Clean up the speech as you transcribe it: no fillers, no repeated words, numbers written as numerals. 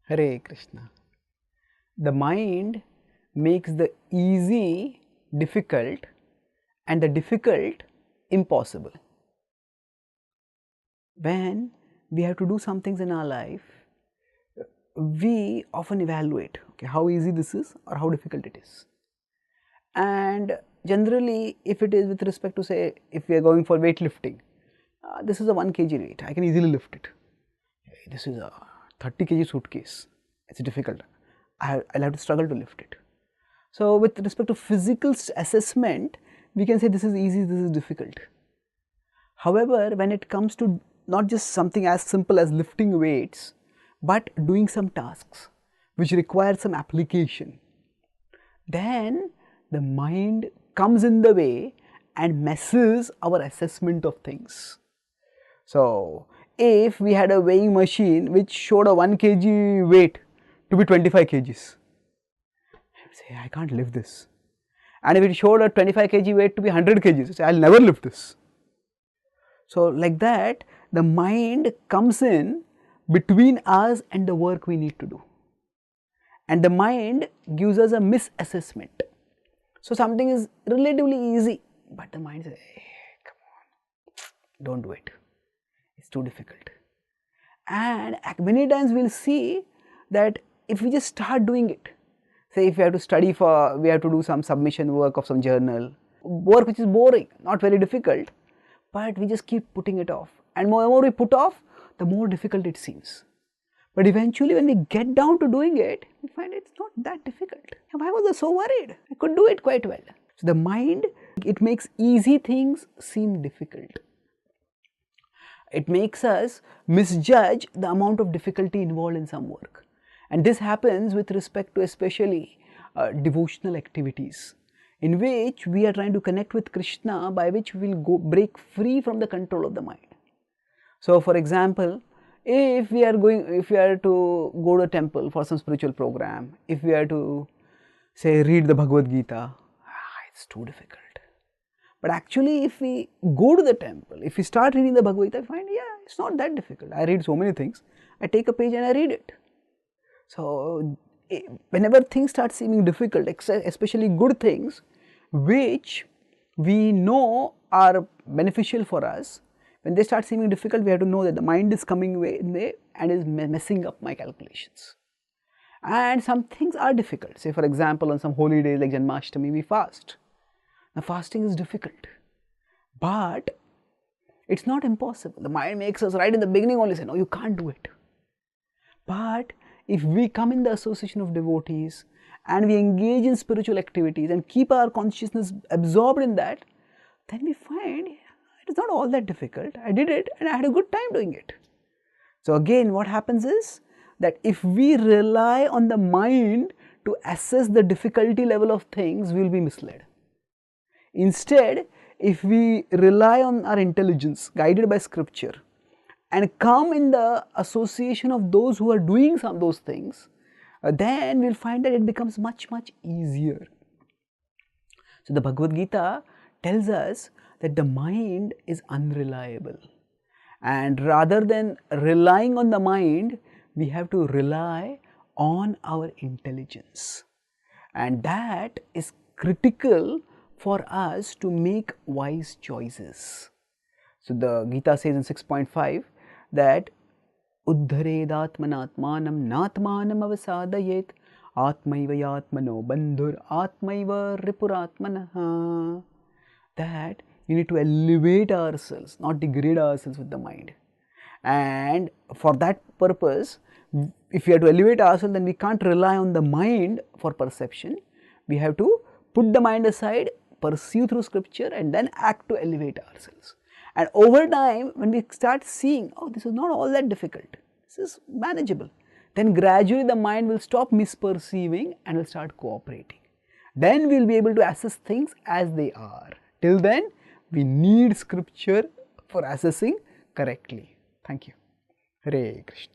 Hare Krishna. The mind makes the easy difficult and the difficult impossible. When we have to do some things in our life, we often evaluate, okay, how easy this is or how difficult it is. And generally, if it is with respect to, say, if we are going for weightlifting, this is a 1 kg weight, I can easily lift it. This is a 30 kg suitcase, it's difficult, I'll have to struggle to lift it. So with respect to physical assessment, we can say this is easy, this is difficult. However, when it comes to not just something as simple as lifting weights, but doing some tasks which require some application, then the mind comes in the way and messes our assessment of things. So if we had a weighing machine which showed a 1 kg weight to be 25 kgs, I would say I can't lift this. And if it showed a 25 kg weight to be 100 kgs, I say I'll never lift this. So like that, the mind comes in between us and the work we need to do. And the mind gives us a misassessment. So something is relatively easy, but the mind says, hey, come on, don't do it. It's too difficult. And many times we will see that if we just start doing it, say if we have to study for, we have to do some submission work of some journal, work which is boring, not very difficult, but we just keep putting it off. And the more we put off, the more difficult it seems. But eventually when we get down to doing it, we find it's not that difficult. Why was I so worried? I could do it quite well. So the mind, it makes easy things seem difficult. It makes us misjudge the amount of difficulty involved in some work. And this happens with respect to especially devotional activities, in which we are trying to connect with Krishna, by which we will break free from the control of the mind. So for example, if we are to go to a temple for some spiritual program, if we are to say read the Bhagavad Gita, it's too difficult. But actually if we go to the temple, if we start reading the Bhagavad Gita, I find, yeah, it's not that difficult. I read so many things, I take a page and I read it. So whenever things start seeming difficult, especially good things which we know are beneficial for us, when they start seeming difficult, we have to know that the mind is coming in way and is messing up my calculations. And some things are difficult. Say for example, on some holy days like Janmashtami, we fast. Now fasting is difficult, but it's not impossible. The mind makes us right in the beginning only say, no, you can't do it. But if we come in the association of devotees and we engage in spiritual activities and keep our consciousness absorbed in that, then we find it is not all that difficult. I did it and I had a good time doing it. So again, what happens is that if we rely on the mind to assess the difficulty level of things, we will be misled. Instead, if we rely on our intelligence guided by scripture and come in the association of those who are doing those things, then we will find that it becomes much easier. So the Bhagavad Gita tells us that the mind is unreliable, and rather than relying on the mind, we have to rely on our intelligence, and that is critical for us to make wise choices. So the Gita says in 6.5 that Uddharedatmanatmanam natmanam avasadayet atmaiva yatmano bandhur atmaiva ripuratmanaha, that you need to elevate ourselves, not degrade ourselves with the mind. And for that purpose, if we have to elevate ourselves, then we can't rely on the mind for perception. We have to put the mind aside, perceive through scripture, and then act to elevate ourselves. And over time, when we start seeing, oh, this is not all that difficult, this is manageable, then gradually the mind will stop misperceiving and will start cooperating. Then we will be able to assess things as they are. Till then, we need scripture for assessing correctly. Thank you. Hare Krishna.